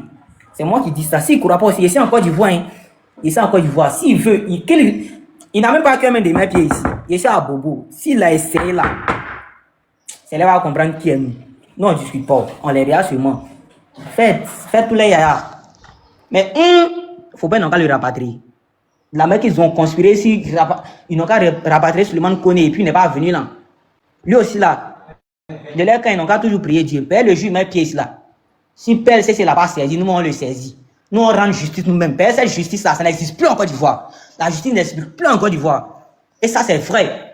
C'est moi qui dis ça. S'il ne court pas aussi, ici en Côte d'Ivoire, hein, ici en Côte d'Ivoire, s'il veut, il n'a même pas qu'à mettre des mains pieds ici. Ici à Bobo, s'il a essayé là, c'est là qu'on va comprendre qui est nous. Nous, on ne discute pas. On les regarde seulement. Faites tous les yaya. Mais il ne faut pas non pas le rapatrier. La mec qu'ils ont conspiré ici, ils n'ont qu'à rapatrier Suleiman Koné et puis il n'est pas venu là. Lui aussi là, de leur cas, ils n'ont qu'à toujours prier Dieu. Père le juge met pied ici là. Si Père c'est là-bas saisi, nous on le saisit. Nous on rend justice nous-mêmes. Père, cette justice là, ça n'existe plus en Côte d'Ivoire. La justice n'existe plus en Côte d'Ivoire. Et ça c'est vrai.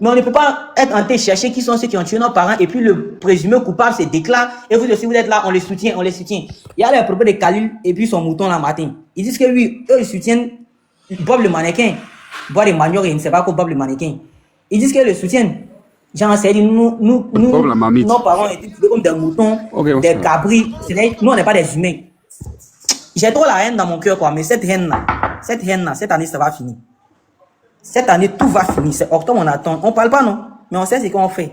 Mais on ne peut pas être en train de chercher qui sont ceux qui ont tué nos parents et puis le présumé coupable se déclare et vous aussi vous êtes là, on les soutient. Il y a les propos de Khalil et puis son mouton là matin. Ils disent que oui, eux ils soutiennent Bob le mannequin. Bob les maniocs et il ne sait pas quoi Bob le mannequin. Ils disent qu'ils le soutiennent. Jean s'est dit, nos parents étaient comme des moutons, des cabris. Nous on n'est pas des humains. J'ai trop la haine dans mon cœur quoi, mais cette haine là, cette année ça va finir. Cette année, tout va finir. C'est octobre, on attend. On ne parle pas, non? Mais on sait ce qu'on fait.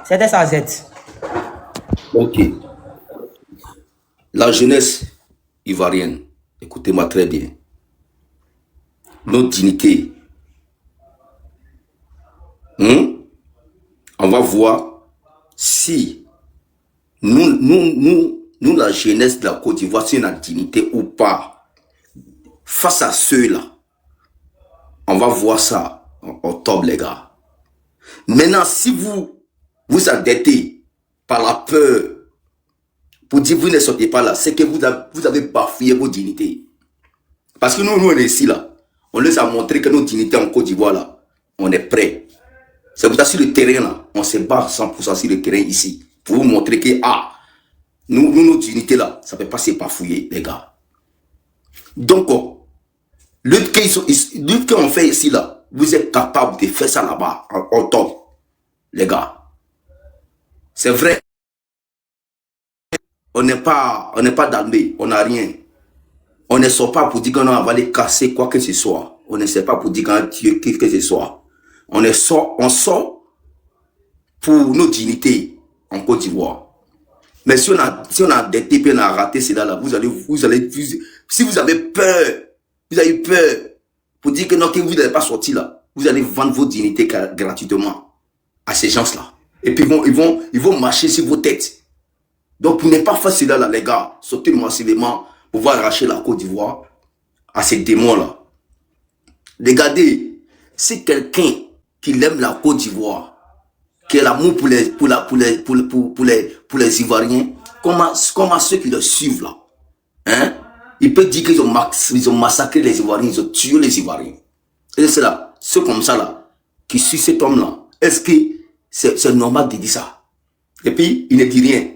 C'était ça, Z. Ok. La jeunesse ivoirienne, écoutez-moi très bien. Notre dignité. On va voir si nous, la jeunesse de la Côte d'Ivoire, si on a dignité ou pas. Face à ceux-là. On va voir ça en octobre, les gars. Maintenant, si vous endettez par la peur pour dire que vous ne sortez pas là, c'est que vous avez bafouillé vos dignités. Parce que nous, on est ici, là. On les a montré que nos dignités en Côte d'Ivoire, là, on est prêts. C'est pour ça, sur le terrain, là, on se bat 100% sur le terrain ici. Pour vous montrer que, nous, nos dignités, là, ça ne peut pas se bafouiller, les gars. Donc, le qu'on fait ici, là, vous êtes capable de faire ça là-bas, en octobre, les gars. C'est vrai. On n'est pas d'armée, on n'a rien. On ne sort pas pour dire qu'on va aller casser quoi que ce soit. On ne sait pas pour dire qu'on va tuer qui que ce soit. On sort pour nos dignités en Côte d'Ivoire. Mais si on a des TP, on a raté cela là, vous allez, si vous avez peur, vous avez peur pour dire que non, que vous n'allez pas sortir là, vous allez vendre vos dignités gratuitement à ces gens-là. Et puis ils vont marcher sur vos têtes. Donc pour ne pas faire cela là, les gars, sortez massivement pour pouvoir arracher la Côte d'Ivoire à ces démons-là. Regardez, si quelqu'un qui aime la Côte d'Ivoire, qui a l'amour pour les Ivoiriens, comme ceux qui le suivent là, hein, il peut dire qu'ils ont massacré les Ivoiriens, ils ont tué les Ivoiriens. Et c'est là, ceux comme ça là, qui suivent cet homme-là, est-ce que c'est normal de dire ça? Et puis, il ne dit rien.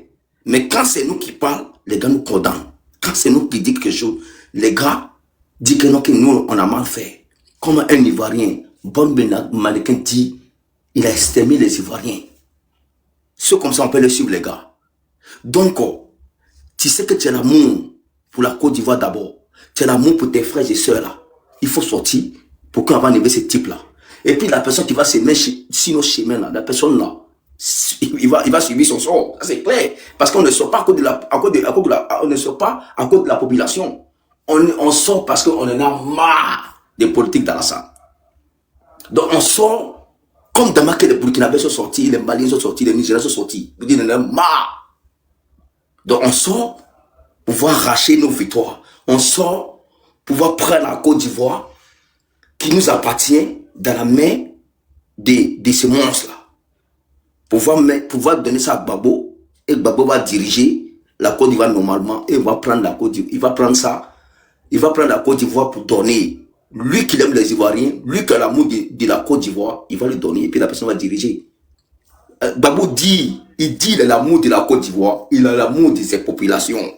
Mais quand c'est nous qui parlent, les gars nous condamnent. Quand c'est nous qui disons quelque chose, les gars disent que non, que nous, on a mal fait. Comme un Ivoirien, Bon Ben Malikin dit, il a exterminé les Ivoiriens. C'est comme ça on peut le suivre, les gars. Donc, tu sais que tu as l'amour pour la Côte d'Ivoire d'abord. Tu as l'amour pour tes frères et sœurs là. Il faut sortir pour qu'on va enlever ce type-là. Et puis la personne qui va se mettre sur nos chemins là, la personne là, il va subir son sort. C'est clair. Parce qu'on ne sort pas à cause de la, on ne sort pas à cause de la population. On sort parce qu'on en a marre des politiques d'Alassane. Donc on sort comme dans que les Burkinabés sont sortis, les Maliens sont sortis, les Nigériens sont sortis. Vous dites, on en a marre. Donc on sort pour pouvoir arracher nos victoires. On sort pour pouvoir prendre la Côte d'Ivoire qui nous appartient dans la main de ces monstres-là. Pouvoir donner ça à Gbagbo, et Gbagbo va diriger la Côte d'Ivoire normalement, et il va prendre la Côte d'Ivoire, il va prendre la Côte d'Ivoire pour donner. Lui qui aime les Ivoiriens, lui qui a l'amour de la Côte d'Ivoire, il va lui donner, et puis la personne va diriger. Gbagbo dit, il a l'amour de la Côte d'Ivoire, il a l'amour de ses populations.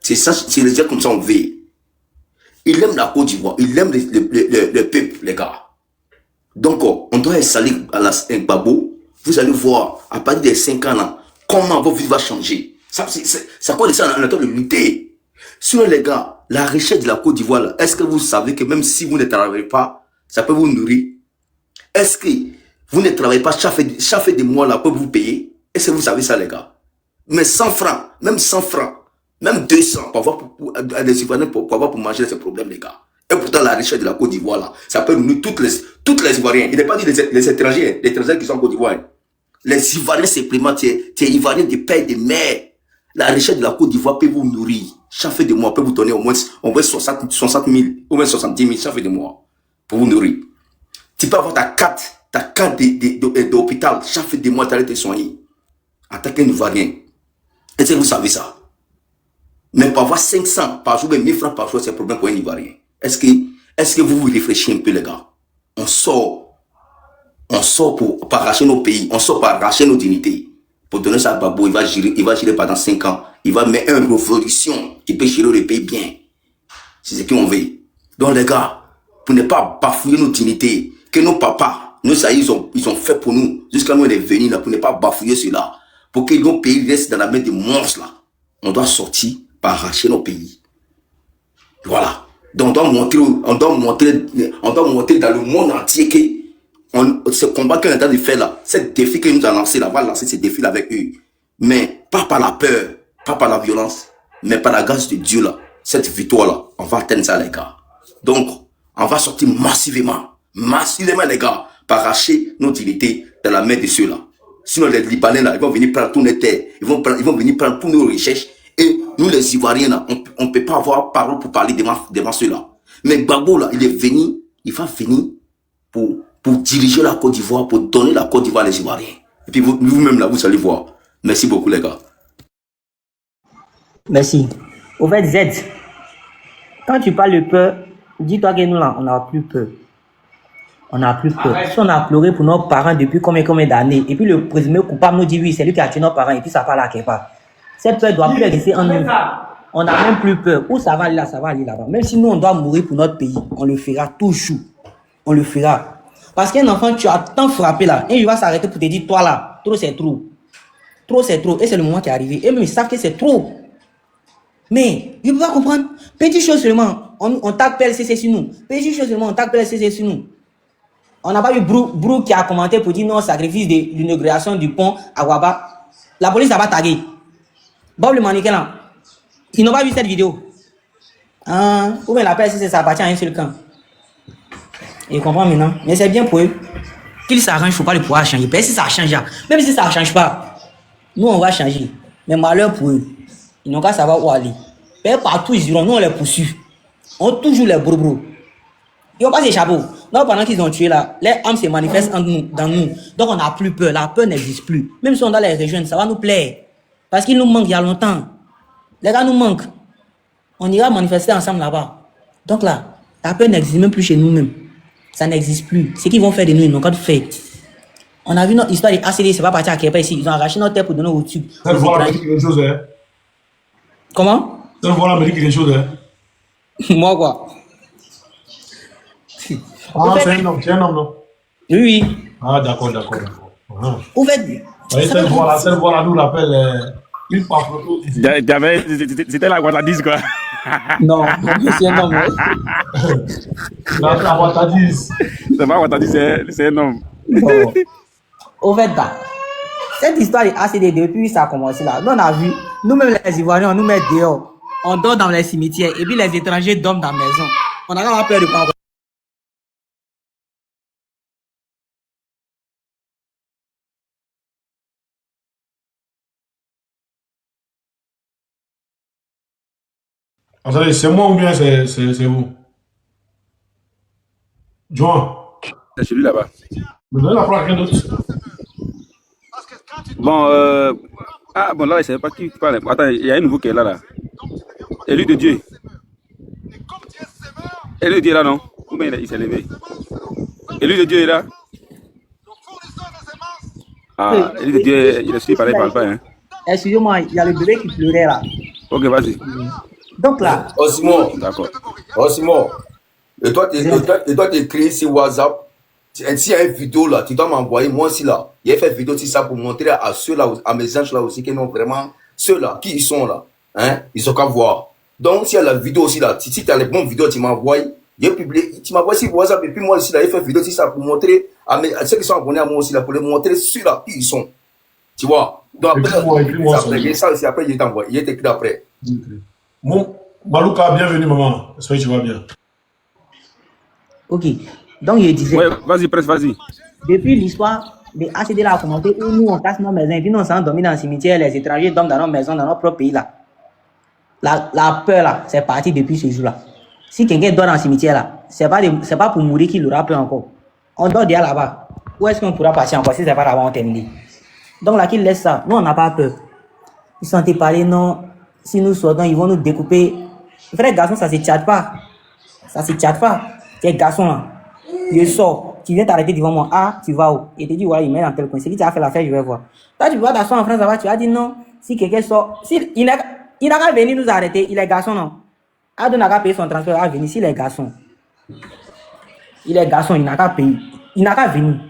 C'est ça, c'est les gens comme ça on veut. Il aime la Côte d'Ivoire, il aime le peuple, les gars. Donc, on doit installer un Gbagbo. Vous allez voir, à partir des 5 ans, là, comment votre vie va changer. Ça quoi de ça, on a de lutter. Sinon, les gars, la richesse de la Côte d'Ivoire, est-ce que vous savez que même si vous ne travaillez pas, ça peut vous nourrir? Est-ce que vous ne travaillez pas, chaque fin de mois, là, peut vous payer? Est-ce que vous savez ça, les gars? Mais 100 francs, même 100 francs, même 200, pour avoir des Ivoiriens, pour avoir pour manger ces problèmes, les gars. Et pourtant, la richesse de la Côte d'Ivoire, là, ça peut nourrir toutes les Ivoiriens. Il n'est pas dit les étrangers qui sont en Côte d'Ivoire. Les Ivoiriens supplémentaires, tu es Ivoirien de père et de mère. La richesse de la Côte d'Ivoire peut vous nourrir. Chaque fin de mois, peut vous donner au moins 60 000, au moins 70 000 chaque fin de mois pour vous nourrir. Tu peux avoir ta carte d'hôpital. Chaque fin de mois, tu allais te soigner. En tant qu'un Ivoirien. Est-ce que vous savez ça? Mais pour avoir 500 par jour, 1000 francs par jour, c'est un problème pour un Ivoirien. Est-ce que vous réfléchissez un peu, les gars? On sort pour arracher nos pays, on sort pour arracher nos dignités. Pour donner ça à Gbagbo, il va gérer pendant 5 ans. Il va mettre une révolution qui peut gérer le pays bien. C'est ce qu'on veut. Donc les gars, pour ne pas bafouiller nos dignités, que nos papas, nos aïeux, ils ont fait pour nous, jusqu'à nous on est venus là, pour ne pas bafouiller cela, pour que nos pays restent dans la main des monstres là. On doit sortir pour arracher nos pays. Voilà. Donc on doit montrer dans le monde entier que ce combat qu'on est en train de faire là, ce défi que nous a lancé là, on va lancer ce défi là avec eux. Mais pas par la peur, pas par la violence, mais par la grâce de Dieu là. Cette victoire là, on va atteindre ça les gars. Donc, on va sortir massivement les gars, pour arracher nos dignités dans la main de ceux-là. Sinon les Libanais là, ils vont venir prendre tous nos terres, ils vont venir prendre tous nos recherches. Et nous les Ivoiriens là, on ne peut pas avoir parole pour parler devant ceux-là. Mais Gbagbo là, il va venir pour diriger la Côte d'Ivoire, pour donner la Côte d'Ivoire à les Ivoiriens. Et puis vous-même là, vous allez voir. Merci beaucoup les gars. Merci. Au fait, Z, quand tu parles de peur, dis-toi que nous là, on n'a plus peur. On n'a plus peur. Si on a pleuré pour nos parents depuis combien d'années, et puis le présumé coupable nous dit oui, c'est lui qui a tué nos parents, et puis ça part là quelque part. Cette peur doit plus rester en nous. On n'a même plus peur. Où ça va aller là, ça va aller là-bas. Même si nous, on doit mourir pour notre pays, on le fera toujours. On le fera. Parce qu'un enfant, tu as tant frappé là, et il va s'arrêter pour te dire, toi là, trop c'est trop. Trop c'est trop. Et c'est le moment qui est arrivé. Et même ils savent que c'est trop. Mais, ils ne peuvent pas comprendre. Petite chose seulement, on tape PLCC sur nous. Petite chose seulement, on tape PLCC sur nous. On n'a pas eu Brou qui a commenté pour dire non, sacrifice de l'inauguration du pont à Waba. La police n'a pas tagué. Bob le mannequin là. Ils n'ont pas vu cette vidéo. Ou bien la PLCC, ça appartient à un seul camp. Ils comprennent maintenant. Mais c'est bien pour eux. Qu'ils s'arrangent, il ne faut pas le pouvoir changer. Même si ça change, même si ça ne change pas, nous on va changer. Mais malheur pour eux. Ils n'ont qu'à savoir où aller. Mais partout ils iront, nous on les poursuit. On toujours les brou. Ils n'ont pas d'échapeau. Donc pendant qu'ils ont tué là, les âmes se manifestent dans nous. Donc on n'a plus peur. La peur n'existe plus. Même si on doit les rejoindre, ça va nous plaire. Parce qu'ils nous manquent il y a longtemps. Les gars nous manquent. On ira manifester ensemble là-bas. Donc là, la peur n'existe même plus chez nous-mêmes. Ça n'existe plus. Ce qu'ils vont faire de nous, ils n'ont qu'à faire. On a vu notre histoire de ACD, c'est pas parti à Képa ici. Ils ont arraché notre terre pour donner au tube. Ça voir quelque chose, hein? Comment? Cette voix-là me dit quelque chose. Hein. Moi, quoi? Ah, c'est un homme, non? Oui, oui. Ah, d'accord. Au fait, Cette voix-là nous rappelle une photo. C'était la Guatadis, quoi. non, c'est un homme. La Guatadis. C'est pas Guatadis, c'est un homme. Bon. Au fait, là, cette histoire est ACD depuis ça a commencé là. Nous, on a vu, nous-mêmes les Ivoiriens, on nous met dehors. On dort dans les cimetières et puis les étrangers dorment dans la maison. On a quand même peur de quoi. Attendez, c'est moi ou bien c'est vous? Joan. C'est celui là-bas. Me donnez la parole à quelqu'un d'autre. Bon, bon, là, il ne savait pas qui parle. Attends, il y a un nouveau qui est là. Élu de Dieu. Élu de Dieu est là, non? Ou bien il s'est levé? Élu de Dieu est là? Ah, Élu de Dieu, il est suivi par les parle pas, hein? Excusez-moi, il y a le bébé qui pleurait là. Ok, vas-y. Donc là. Oh, Simon. D'accord. Oh, Simon. Et toi, tu écris sur WhatsApp. S'il y a une vidéo là, tu dois m'envoyer, moi aussi là. Il a fait une vidéo sur ça pour montrer à ceux-là, à mes anges là aussi, qui n'ont vraiment, ceux-là, qui ils sont là. Hein, ils sont qu'à voir. Donc, s'il y a la vidéo aussi là, si tu as les bonnes vidéos, tu m'envoies. Tu m'envoies sur WhatsApp et puis moi aussi là, il fait une vidéo sur ça pour montrer à ceux qui sont abonnés à moi aussi là, pour les montrer ceux-là, qui ils sont. Tu vois? Donc après, ça aussi, après, il t'envoie. Il est écrit après. Bon, Malouka, bienvenue maman. J'espère que tu vas bien. Ok. Donc, je disais. Ouais, vas-y, presse, vas-y. Depuis l'histoire de ACD là a commencé où nous on casse nos maisons et puis nous on s'est endormis dans le cimetière, les étrangers dorment dans nos maisons, dans notre propre pays là. La peur là, c'est parti depuis ce jour là. Si quelqu'un dort dans le cimetière là, c'est pas pour mourir qu'il aura peur encore. On dort déjà là-bas. Où est-ce qu'on pourra passer encore si c'est pas là-bas on termine? Donc là, qu'il laisse ça, nous on n'a pas peur. Ils sont parler, non, si nous sortons, ils vont nous découper. Frère garçon, ça se tchatche pas. Ça se tchatche pas. C'est garçon là. Je sors, tu viens t'arrêter devant moi. Ah, tu vas où? Et tu dis, ouais, il met dans tel coin. C'est qui tu as fait l'affaire, je vais voir. Toi, tu vas t'asseoir en France, ça va, tu vas dire non. Si quelqu'un sort, il n'a qu'à venir nous arrêter, il est garçon, non. Ado n'a qu'à payer son transport à venir, s'il est garçon. Il est garçon, il n'a qu'à payer. Il n'a qu'à venir.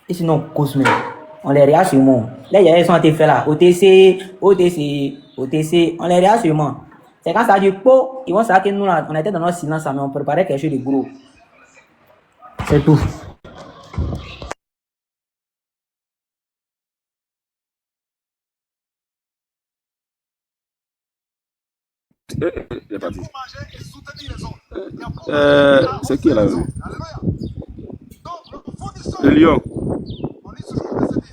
Et sinon, Cosme, on les regarde sur moi. Là, il y a des gens qui fait là. OTC, on les regarde sur moi. C'est quand ça dit, ils vont savoir que nous, là, on était dans notre silence, mais on préparait quelque chose de gros. C'est tout. Il est parti. C'est qui là? Le lion.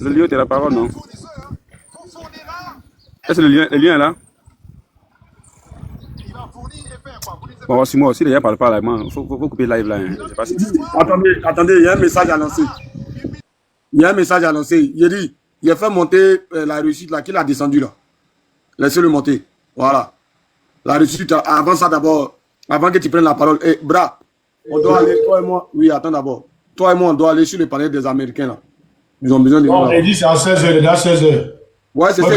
Le lion, t'es la parole, non? Est-ce que le lion est là? Bon, si moi aussi, les gens ne parlent pas là. Il faut couper le live là. Hein. Je sais pas si... Attendez, il y a un message à lancer. Il a fait monter la réussite là, qu'il a descendu là. Laissez-le monter. Voilà. La réussite, avant ça d'abord, avant que tu prennes la parole. Bra, on doit aller, toi et moi. Oui, attends d'abord. Toi et moi, on doit aller sur le panel des Américains là. Ils ont besoin de. Non, on dit c'est à 16h, il est à 16h. Ouais, c'est ça.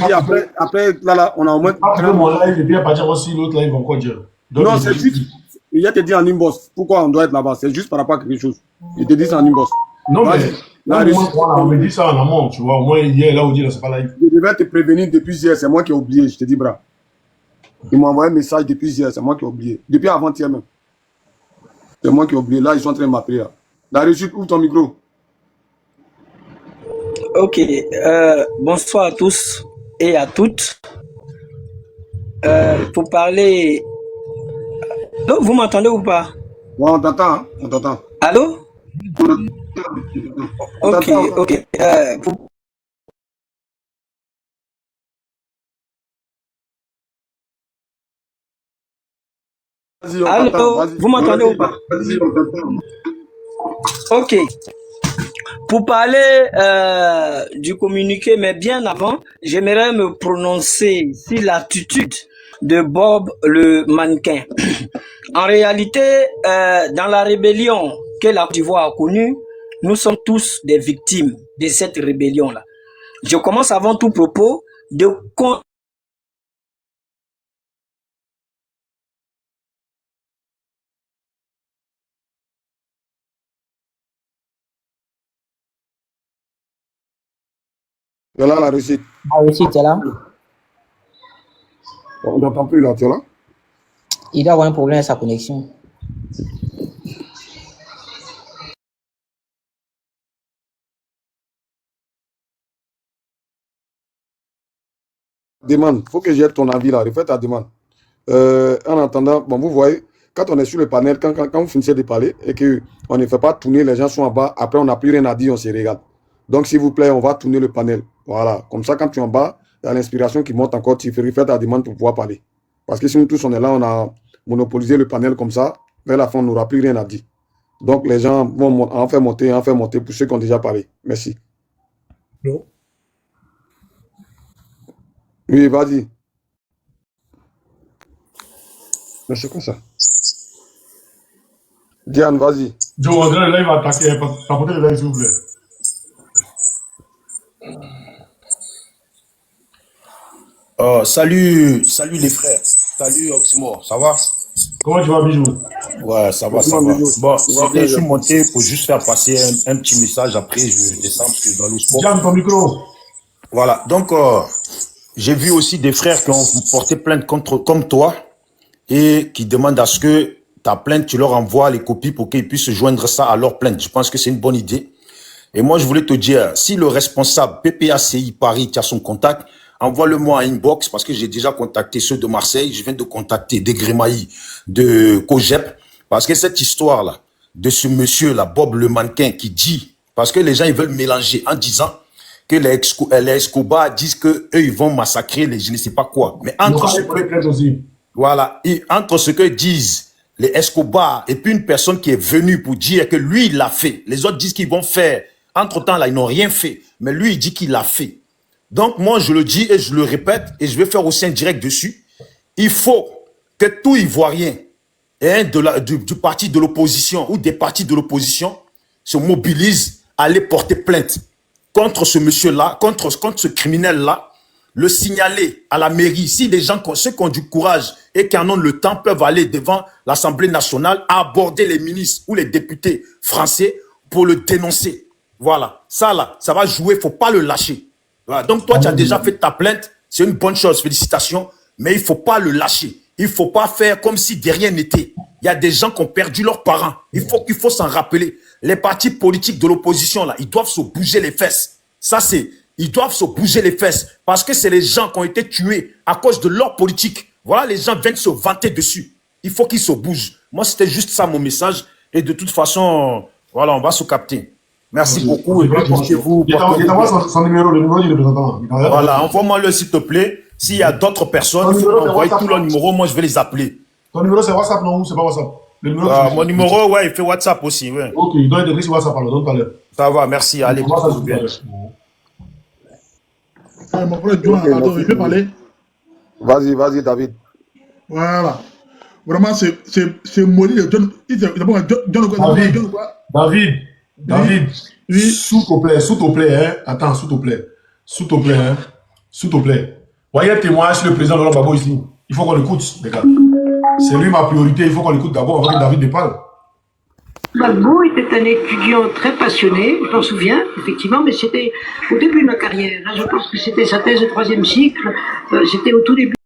Après, là, on a au moins. Après mon live, et puis à partir aussi, l'autre là, ils vont encore dire. Donc, non, c'est juste. Il a te dit en inbox. Pourquoi on doit être là-bas? C'est juste par rapport à quelque chose. Il te dit ça en inbox. Non, mais. Là, on me dit ça en amont, tu vois. Au moins, hier, là, on dit, là, c'est pas live. Je devais te prévenir depuis hier, c'est moi qui ai oublié. Je te dis, bra. Ils m'ont envoyé un message depuis hier, c'est moi qui ai oublié. Depuis avant-hier même. C'est moi qui ai oublié. Là, ils sont en train de m'appeler. La réussite, ouvre ton micro. Ok, bonsoir à tous et à toutes. Pour parler... Non, vous m'entendez ou pas? Ouais, on t'entend, hein? On t'entend. Allô? Ok, ok. Allô, vous m'entendez ou pas? Ok. Pour parler du communiqué, mais bien avant, j'aimerais me prononcer sur l'attitude de Bob le mannequin. En réalité, dans la rébellion que la Côte d'Ivoire a connue, nous sommes tous des victimes de cette rébellion-là. Je commence avant tout propos de Tu as là la réussite. La réussite est là. On n'entend plus là, tu es là? Il doit avoir un problème avec sa connexion. Demande, il faut que j'ai ton avis là, refais ta demande. En attendant, bon, vous voyez, quand on est sur le panel, quand vous finissez de parler et qu'on ne fait pas tourner, les gens sont en bas, après on n'a plus rien à dire, on se regarde. Donc s'il vous plaît, on va tourner le panel. Voilà, comme ça quand tu es en bas, il y a l'inspiration qui monte encore, tu refais ta demande pour pouvoir parler. Parce que si nous tous on est là, on a monopolisé le panel comme ça, vers la fin on n'aura plus rien à dire. Donc les gens vont en faire monter pour ceux qui ont déjà parlé. Merci. Non. Oui, vas-y. Mais c'est quoi ça? Diane, vas-y. Joe, André, là, il va attaquer. Tapotez le live, s'il vous plaît. Salut les frères. Salut Oxymore, ça va? Comment tu vas, Bijou? Ouais, ça va, ça va. Bon, je suis monté pour juste faire passer un petit message. Après, je descends parce que dans le sport. Diane, ton micro. Voilà, donc j'ai vu aussi des frères qui ont porté plainte comme toi et qui demandent à ce que ta plainte, tu leur envoies les copies pour qu'ils puissent joindre ça à leur plainte. Je pense que c'est une bonne idée. Et moi, je voulais te dire, si le responsable PPACI Paris, tu as son contact, envoie-le-moi à inbox parce que j'ai déjà contacté ceux de Marseille. Je viens de contacter des Grémailly de Cogep parce que cette histoire-là de ce monsieur-là, Bob le mannequin, qui dit, parce que les gens, ils veulent mélanger en disant que les Escobar disent que eux ils vont massacrer les je ne sais pas quoi. Mais entre ce que, voilà, entre ce que disent les Escobar et puis une personne qui est venue pour dire que lui il l'a fait, les autres disent qu'ils vont faire. Entre-temps là, ils n'ont rien fait, mais lui il dit qu'il l'a fait. Donc moi je le dis et je le répète et je vais faire aussi un direct dessus. Il faut que tout Ivoirien du parti de l'opposition ou des partis de l'opposition se mobilisent à aller porter plainte contre ce monsieur-là, contre ce criminel-là, le signaler à la mairie. Si les gens, ceux qui ont du courage et qui en ont le temps, peuvent aller devant l'Assemblée nationale, aborder les ministres ou les députés français pour le dénoncer. Voilà, ça là, ça va jouer, il ne faut pas le lâcher. Voilà. Donc toi, tu as déjà fait ta plainte, c'est une bonne chose, félicitations, mais il ne faut pas le lâcher. Il ne faut pas faire comme si de rien n'était. Il y a des gens qui ont perdu leurs parents. Il faut s'en rappeler. Les partis politiques de l'opposition, là, ils doivent se bouger les fesses. Ça, ils doivent se bouger les fesses parce que c'est les gens qui ont été tués à cause de leur politique. Voilà, les gens viennent se vanter dessus. Il faut qu'ils se bougent. Moi, c'était juste ça mon message. Et de toute façon, voilà, on va se capter. Merci beaucoup. Et portez-vous. Il t'envoie son numéro, le numéro du représentant. Voilà, envoie-moi-le s'il te plaît. S'il y a d'autres personnes, il faut envoyer tout leur numéro. Moi, je vais les appeler. Ton numéro, c'est WhatsApp, non? C'est pas WhatsApp? Mon numéro, ouais, il fait WhatsApp aussi. Ouais. Ok, il doit être écrit sur WhatsApp, alors, donne tout à l'heure. Ça va, merci. Allez, Mon frère John, attends, il peut parler? Vas-y, David. Voilà. Vraiment, c'est maudit de John. David, oui. S'il te plaît, hein. Attends, s'il te plaît. Voyez un témoignage sur le président Laurent Gbagbo ici. Il faut qu'on l'écoute, les gars. C'est lui ma priorité, il faut qu'on l'écoute d'abord avant que David ne parle. Gbagbo était un étudiant très passionné, je m'en souviens, effectivement, mais c'était au début de ma carrière. Là, je pense que c'était sa thèse de 3e cycle, c'était au tout début.